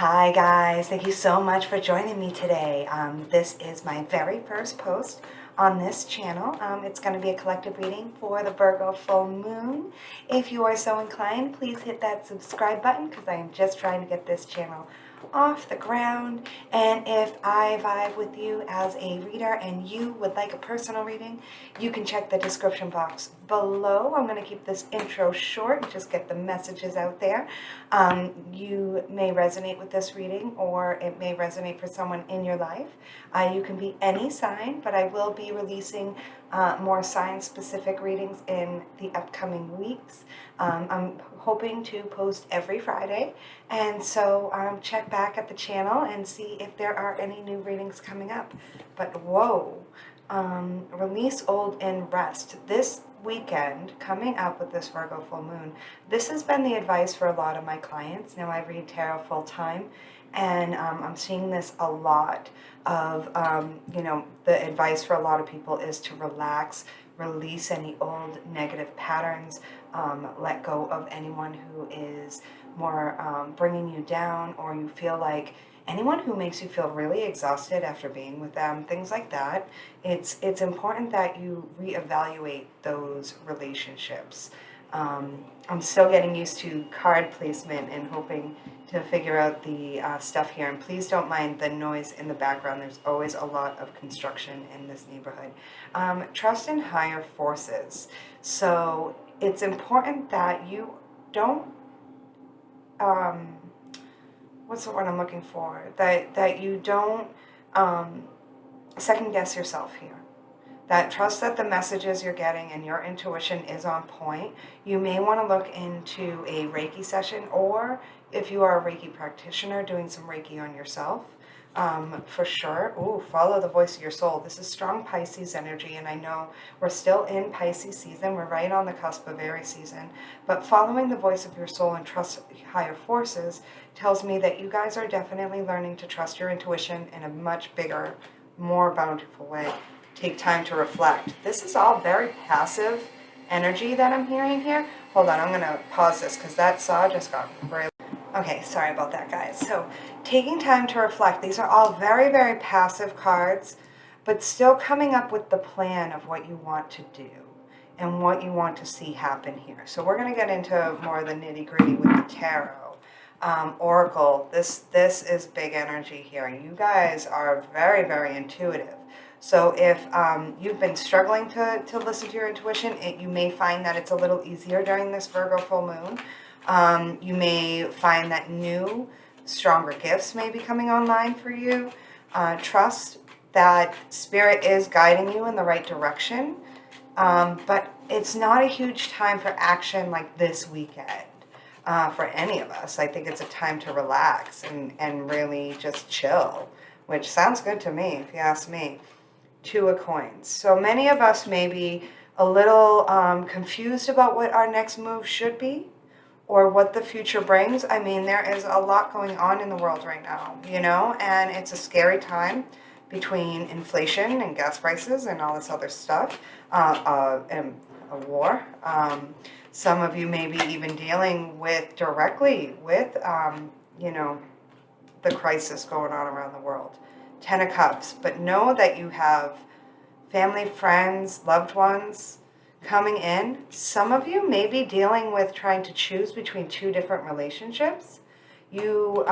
Hi guys, thank you so much for joining me today. This is my very first post on this channel. It's going to be a collective reading for the Virgo full moon. If you are so inclined, please hit that subscribe button because I am just trying to get this channel off the ground. And if I vibe with you as a reader and you would like a personal reading, you can check the description box below. I'm going to keep this intro short and just get the messages out there. You may resonate with this reading, or it may resonate for someone in your life. You can be any sign, but I will be releasing more sign-specific readings in the upcoming weeks. I'm hoping to post every Friday, and so check back at the channel and see if there are any new readings coming up. But whoa, release old and rest. This weekend, coming up with this Virgo full moon, this has been the advice for a lot of my clients. Now I read tarot full time, and I'm seeing this a lot of, the advice for a lot of people is to relax, release any old negative patterns, let go of anyone who is more bringing you down, or you feel like anyone who makes you feel really exhausted after being with them, things like that. It's important that you reevaluate those relationships. I'm still getting used to card placement and hoping to figure out the stuff here. And please don't mind the noise in the background. There's always a lot of construction in this neighborhood. Trust in higher forces. So it's important that you don't, what's the word I'm looking for? That you don't second guess yourself here. That trust that the messages you're getting and your intuition is on point. You may want to look into a Reiki session, or if you are a Reiki practitioner, doing some Reiki on yourself, for sure. Ooh, follow the voice of your soul. This is strong Pisces energy, and I know we're still in Pisces season. We're right on the cusp of Aries season, but following the voice of your soul and trust higher forces tells me that you guys are definitely learning to trust your intuition in a much bigger, more bountiful way. Take time to reflect. This is all very passive energy that I'm hearing here. Hold on, I'm going to pause this because that saw just got really... Okay, sorry about that, guys. So, taking time to reflect. These are all very, very passive cards, but still coming up with the plan of what you want to do and what you want to see happen here. So we're going to get into more of the nitty-gritty with the tarot. Oracle, this is big energy here. You guys are very, very intuitive. So if you've been struggling to listen to your intuition, you may find that it's a little easier during this Virgo full moon. You may find that new, stronger gifts may be coming online for you. Trust that Spirit is guiding you in the right direction. But it's not a huge time for action like this weekend for any of us. I think it's a time to relax and really just chill, which sounds good to me if you ask me. Two of coins. So many of us may be a little confused about what our next move should be or what the future brings. I mean, there is a lot going on in the world right now, and it's a scary time between inflation and gas prices and all this other stuff, and a war. Some of you may be even dealing directly with, the crisis going on around the world. 10 of Cups, but know that you have family, friends, loved ones coming in. Some of you may be dealing with trying to choose between two different relationships. You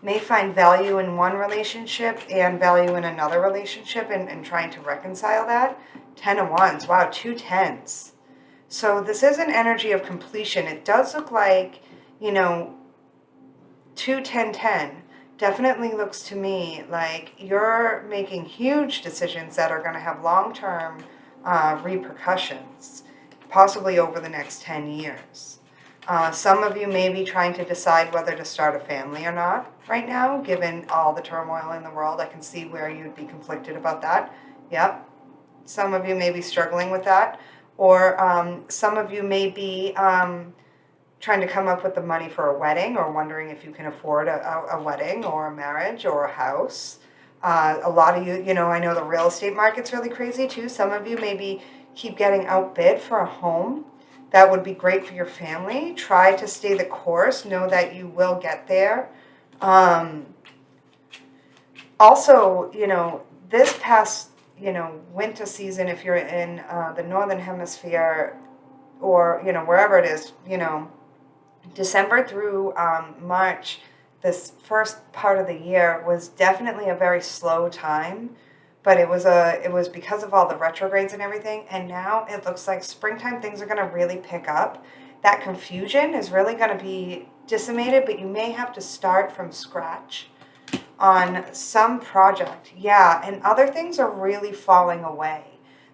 may find value in one relationship and value in another relationship and trying to reconcile that. 10 of Wands, wow, 2 tens. So this is an energy of completion. It does look like, 2 10 10. Definitely looks to me like you're making huge decisions that are going to have long-term repercussions, possibly over the next 10 years. Some of you may be trying to decide whether to start a family or not right now, given all the turmoil in the world. I can see where you'd be conflicted about that. Yep. Some of you may be struggling with that. Or some of you may be trying to come up with the money for a wedding, or wondering if you can afford a wedding or a marriage or a house. A lot of you, I know the real estate market's really crazy too. Some of you maybe keep getting outbid for a home. That would be great for your family. Try to stay the course. Know that you will get there. Also, this past, winter season, if you're in the Northern Hemisphere or, wherever it is, December through March, this first part of the year was definitely a very slow time, but it was because of all the retrogrades and everything. And now it looks like springtime, things are going to really pick up. That confusion is really going to be decimated, but you may have to start from scratch on some project. Yeah, and other things are really falling away.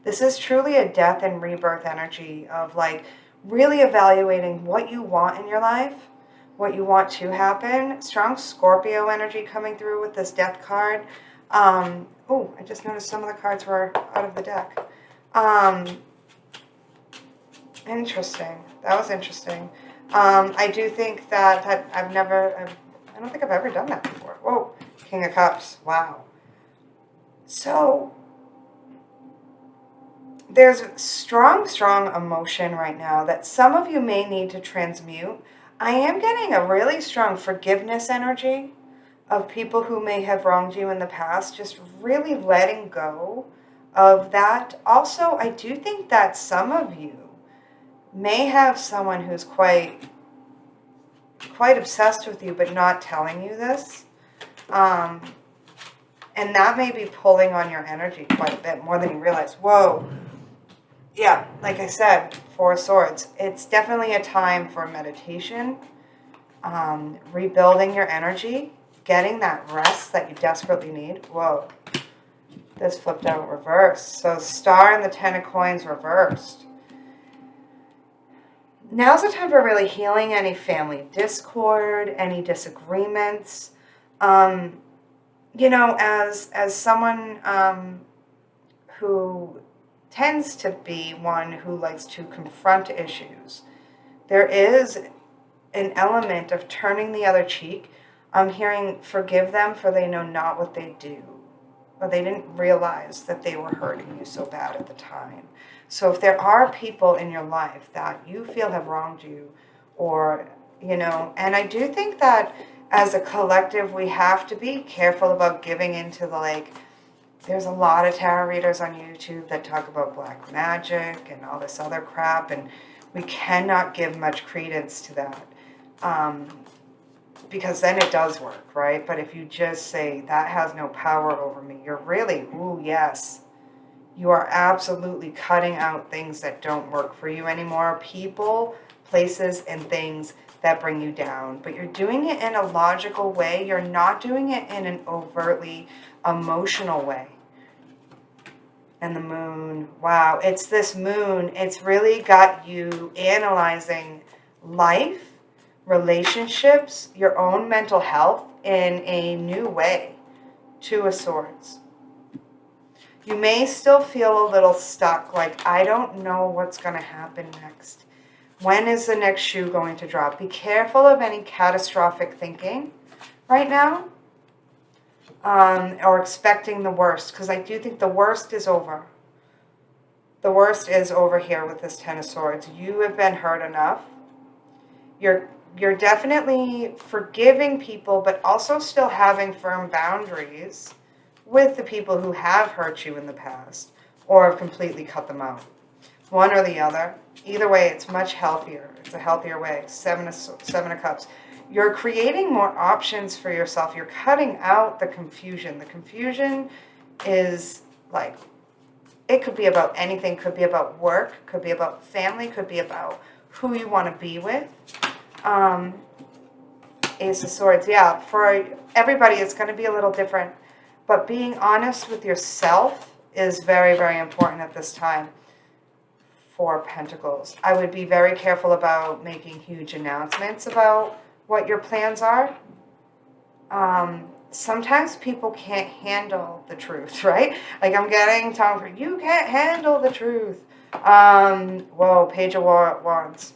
This is truly a death and rebirth energy of like really evaluating what you want in your life, what you want to happen. Strong Scorpio energy coming through with this death card. Oh, I just noticed some of the cards were out of the deck. Interesting. That was interesting. I do think that I don't think I've ever done that before. Whoa, King of Cups. Wow. So there's strong emotion right now that some of you may need to transmute. I am getting a really strong forgiveness energy of people who may have wronged you in the past, just really letting go of that. Also, I do think that some of you may have someone who's quite obsessed with you but not telling you this. And that may be pulling on your energy quite a bit more than you realize. Whoa. Yeah, like I said, Four of Swords. It's definitely a time for meditation, rebuilding your energy, getting that rest that you desperately need. Whoa. This flipped out reversed. So Star and the Ten of Coins reversed. Now's the time for really healing any family discord, any disagreements. As someone who tends to be one who likes to confront issues, there is an element of turning the other cheek. I'm hearing forgive them for they know not what they do, or they didn't realize that they were hurting you so bad at the time. So if there are people in your life that you feel have wronged you, or, and I do think that as a collective, we have to be careful about giving into there's a lot of tarot readers on YouTube that talk about black magic and all this other crap, and we cannot give much credence to that. Because then it does work, right? But if you just say, that has no power over me, you're really, ooh, yes. You are absolutely cutting out things that don't work for you anymore. People, places, and things that bring you down. But you're doing it in a logical way. You're not doing it in an overtly emotional way. And the moon, wow, it's this moon. It's really got you analyzing life, relationships, your own mental health in a new way. Two of Swords. You may still feel a little stuck, like, I don't know what's going to happen next. When is the next shoe going to drop? Be careful of any catastrophic thinking right now, or expecting the worst, because I do think the worst is over. The worst is over here with this Ten of Swords. You have been hurt enough. You're definitely forgiving people, but also still having firm boundaries with the people who have hurt you in the past or have completely cut them out. One or the other. Either way, it's much healthier. It's a healthier way. Seven of Cups. You're creating more options for yourself. You're cutting out the confusion. The confusion is like, it could be about anything. Could be about work. Could be about family. Could be about who you want to be with. Ace of Swords. Yeah, for everybody, it's going to be a little different. But being honest with yourself is very, very important at this time. Four of Pentacles. I would be very careful about making huge announcements about what your plans are. Sometimes people can't handle the truth, right? Like I'm getting told, you can't handle the truth. Whoa, Page of Wands.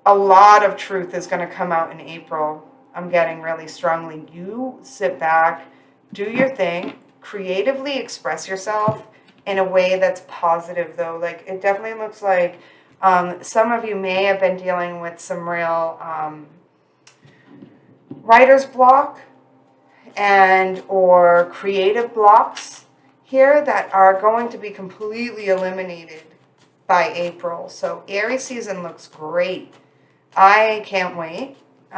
A lot of truth is going to come out in April. I'm getting really strongly. You sit back, do your thing, creatively express yourself in a way that's positive, though. Like, it definitely looks like some of you may have been dealing with some real writer's block and or creative blocks here that are going to be completely eliminated by April. So Aries season looks great. I can't wait. We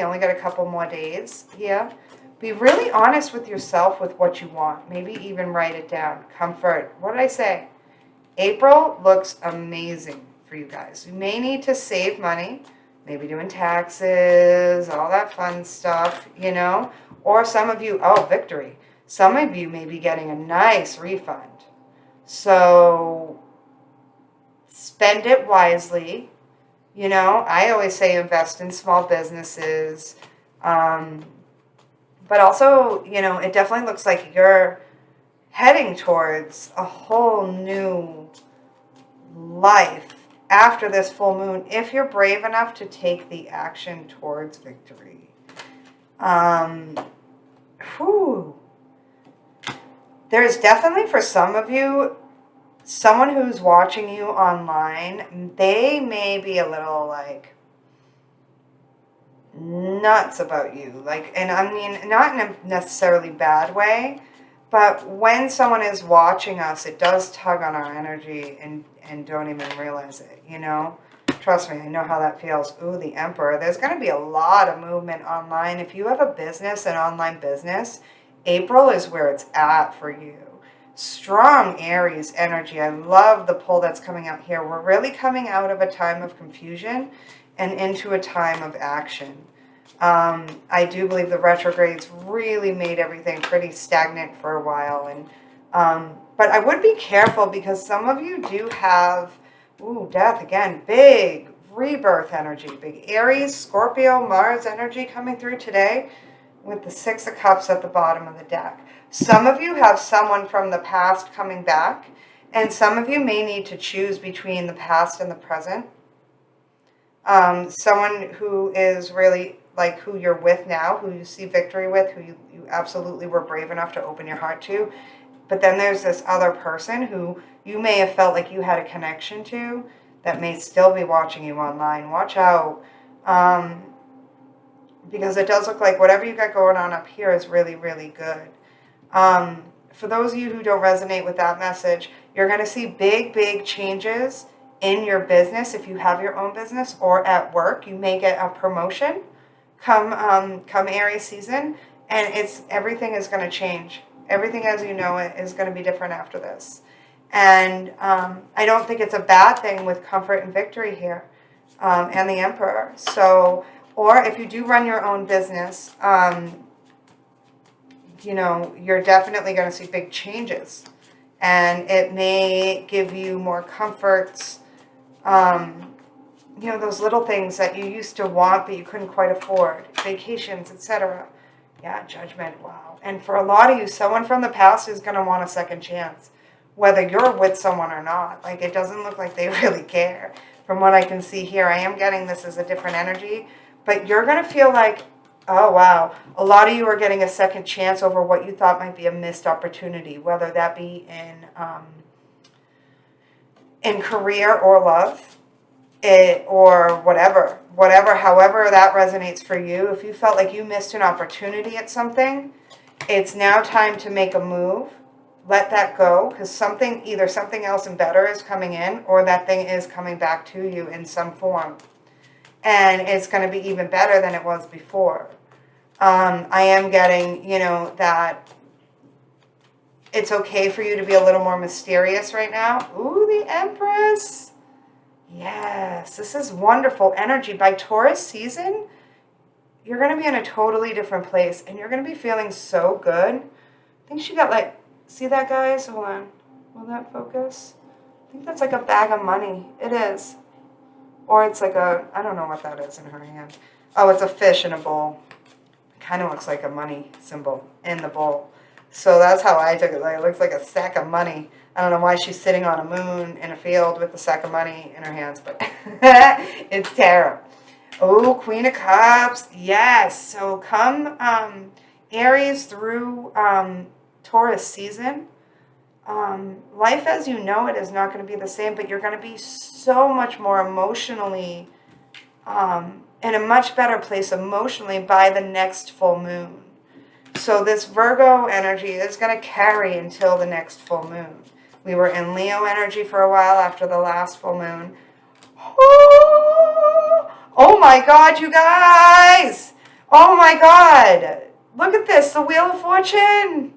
only got a couple more days here. Be really honest with yourself with what you want. Maybe even write it down. Comfort. What did I say? April looks amazing for you guys. You may need to save money. Maybe doing taxes, all that fun stuff, Or some of you, victory. Some of you may be getting a nice refund. So spend it wisely. I always say invest in small businesses. But also, it definitely looks like you're heading towards a whole new life after this full moon, if you're brave enough to take the action towards victory. There's definitely, for some of you, someone who's watching you online, they may be a little nuts about you. And I mean, not in a necessarily bad way, but when someone is watching us, it does tug on our energy and don't even realize it, Trust me, I know how that feels. Ooh, the Emperor. There's going to be a lot of movement online. If you have a business, an online business, April is where it's at for you. Strong Aries energy. I love the pull that's coming out here. We're really coming out of a time of confusion and into a time of action. I do believe the retrogrades really made everything pretty stagnant for a while. But I would be careful because some of you do have, death again, big rebirth energy, big Aries, Scorpio, Mars energy coming through today with the Six of Cups at the bottom of the deck. Some of you have someone from the past coming back, and some of you may need to choose between the past and the present. Someone who is really like who you're with now, who you see victory with, who you absolutely were brave enough to open your heart to. But then there's this other person who you may have felt like you had a connection to that may still be watching you online. Watch out. Because it does look like whatever you got going on up here is really, really good. For those of you who don't resonate with that message, you're going to see big, big changes in your business. If you have your own business or at work, you may get a promotion come Aries season, and everything is going to change. Everything as you know it is going to be different after this. And I don't think it's a bad thing with comfort and victory here, and the Emperor. So, or if you do run your own business, you're definitely going to see big changes. And it may give you more comforts, those little things that you used to want but you couldn't quite afford, vacations, etc. Yeah, judgment, wow. And for a lot of you, someone from the past is going to want a second chance, whether you're with someone or not. It doesn't look like they really care. From what I can see here, I am getting this as a different energy, but you're going to feel like, oh, wow, a lot of you are getting a second chance over what you thought might be a missed opportunity, whether that be in career or love. Or whatever, however that resonates for you. If you felt like you missed an opportunity at something, it's now time to make a move. Let that go, because either something else and better is coming in, or that thing is coming back to you in some form. And it's going to be even better than it was before. I am getting, that it's okay for you to be a little more mysterious right now. Ooh, the Empress. Yes, this is wonderful energy. By Taurus season, you're going to be in a totally different place, and you're going to be feeling so good. I think she got see that, guys? Hold on. Will that focus? I think that's like a bag of money. It is. Or it's like I don't know what that is in her hand. Oh, it's a fish in a bowl. It kind of looks like a money symbol in the bowl. So that's how I took it. It looks like a sack of money. I don't know why she's sitting on a moon in a field with a sack of money in her hands, but it's tarot. Oh, Queen of Cups. Yes. So come Aries through Taurus season. Life as you know it is not going to be the same, but you're going to be so much more emotionally in a much better place emotionally by the next full moon. So this Virgo energy is going to carry until the next full moon. We were in Leo energy for a while after the last full moon. Oh my God, you guys! Oh my God! Look at this, the Wheel of Fortune!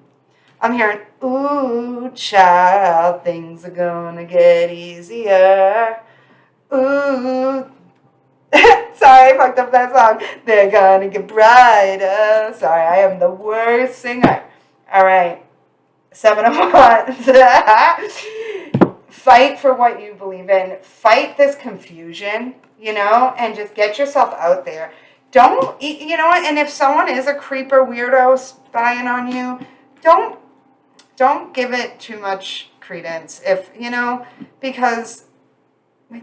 I'm hearing, ooh, child, things are gonna get easier. Ooh. Sorry, I fucked up that song. They're gonna get brighter. Sorry, I am the worst singer. All right. 7 of Wands. Fight for what you believe in. Fight this confusion, and just get yourself out there. Don't, and if someone is a creeper weirdo spying on you, don't give it too much credence. Because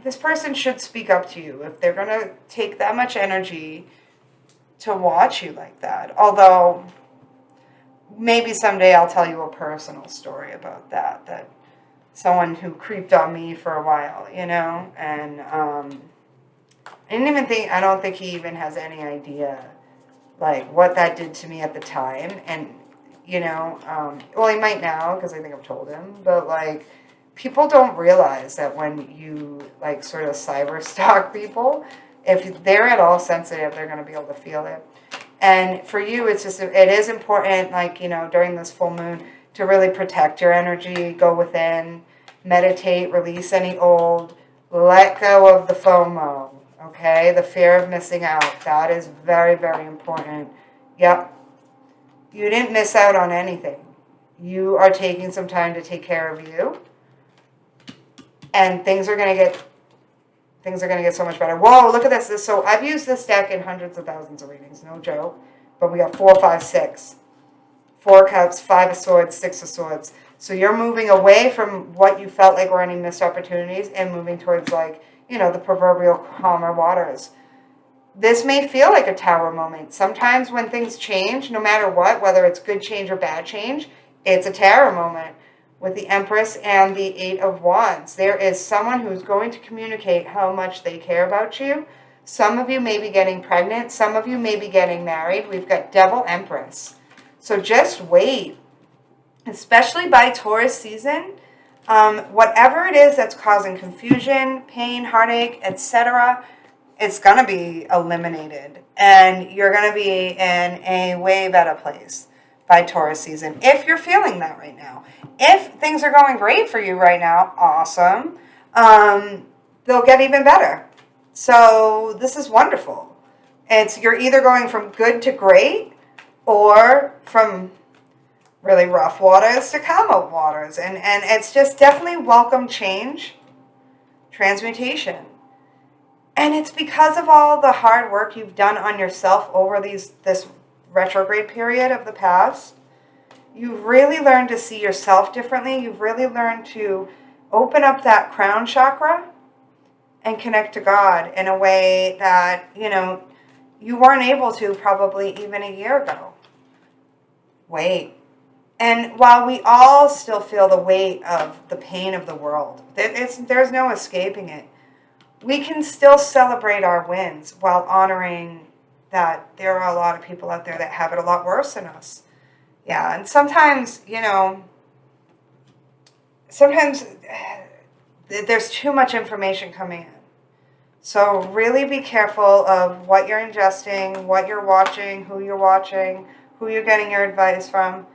this person should speak up to you if they're going to take that much energy to watch you like that. Although, maybe someday I'll tell you a personal story about that someone who creeped on me for a while, and I don't think he even has any idea, what that did to me at the time. And, well, he might now, because I think I've told him, but, people don't realize that when you, sort of cyber stalk people, if they're at all sensitive, they're going to be able to feel it. And for you, it is important, during this full moon, to really protect your energy, go within, meditate, release any old, let go of the FOMO, okay? The fear of missing out. That is very, very important. Yep. You didn't miss out on anything. You are taking some time to take care of you. And things are going to get so much better. Whoa, look at this. So I've used this deck in hundreds of thousands of readings, no joke. But we got 4, 5, 6. 4 cups, 5 of swords, 6 of swords. So you're moving away from what you felt like were any missed opportunities and moving towards, the proverbial calmer waters. This may feel like a tower moment. Sometimes when things change, no matter what, whether it's good change or bad change, it's a tower moment. With the Empress and the 8 of Wands, there is someone who's going to communicate how much they care about you. Some of you may be getting pregnant. Some of you may be getting married. We've got Devil Empress. So just wait. Especially by Taurus season, whatever it is that's causing confusion, pain, heartache, etc., it's going to be eliminated. And you're going to be in a way better place by Taurus season, if you're feeling that right now. If things are going great for you right now, awesome. They'll get even better. So this is wonderful. You're either going from good to great, or from really rough waters to calm waters. And it's just definitely welcome change, transmutation. And it's because of all the hard work you've done on yourself over this retrograde period of the past. You've really learned to see yourself differently. You've really learned to open up that crown chakra and connect to God in a way that, you weren't able to probably even a year ago. Wait. And while we all still feel the weight of the pain of the world, there's no escaping it. We can still celebrate our wins while honoring that there are a lot of people out there that have it a lot worse than us. Yeah, and sometimes there's too much information coming in. So really be careful of what you're ingesting, what you're watching, who you're getting your advice from.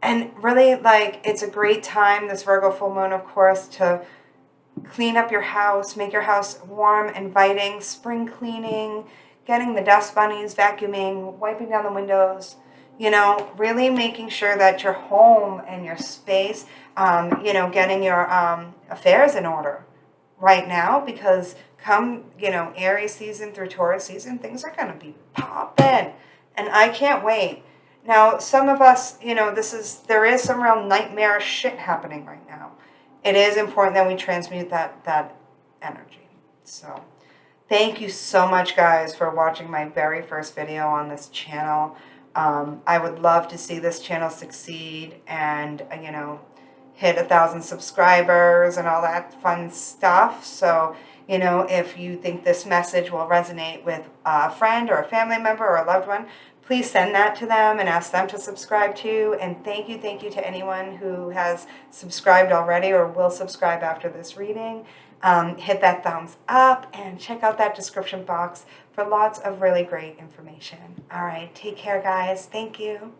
And really, it's a great time, this Virgo full moon, of course, to clean up your house, make your house warm, inviting, spring cleaning, getting the dust bunnies, vacuuming, wiping down the windows, really making sure that your home and your space, getting your affairs in order right now, because come, Aries season through Taurus season, things are going to be popping, and I can't wait. Now, some of us, there is some real nightmarish shit happening right now. It is important that we transmute that energy. So, thank you so much, guys, for watching my very first video on this channel. I would love to see this channel succeed and, hit 1,000 subscribers and all that fun stuff. So, You know, if you think this message will resonate with a friend or a family member or a loved one, please send that to them and ask them to subscribe too. And thank you to anyone who has subscribed already or will subscribe after this reading. Hit that thumbs up and check out that description box for lots of really great information. All right, take care, guys. Thank you.